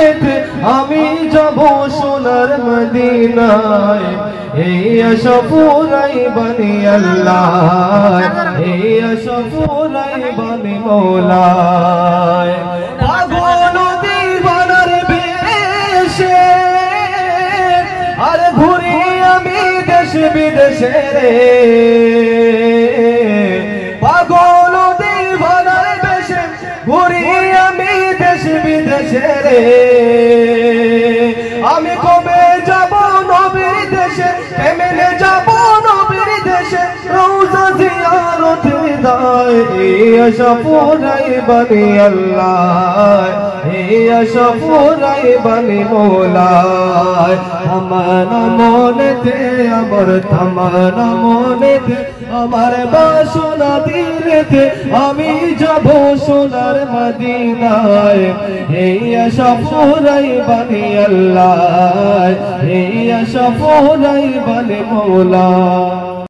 দিলেতে আমি যাব সোনার মদিনায় এই আশা পুরাই বানি আল্লাহ এই আশা পুরাই বানি মওলায় পাগল দিওয়ানার বেশে আর ঘুরি আমি দেশ বিদেশে রে পাগল দিওয়ানার বেশে ঘুরি আমি দেশ বিদেশে রে আমি কবে যাব নবীর দেশে কেমনে যাব নবীর দেশে রওজা জিয়ারত দায় এই আশা পুরাই বানি আল্লাহ এই আশা পুরাই বানি মওলায় তামান্না মনেতে আমার তামান্না মনেতে আমার বাসনা দিলেতে আমি যাব সোনার মদিনায় এই আশা পুরাই বানি আল্লাহ এই আশা পুরাই বানি মওলা।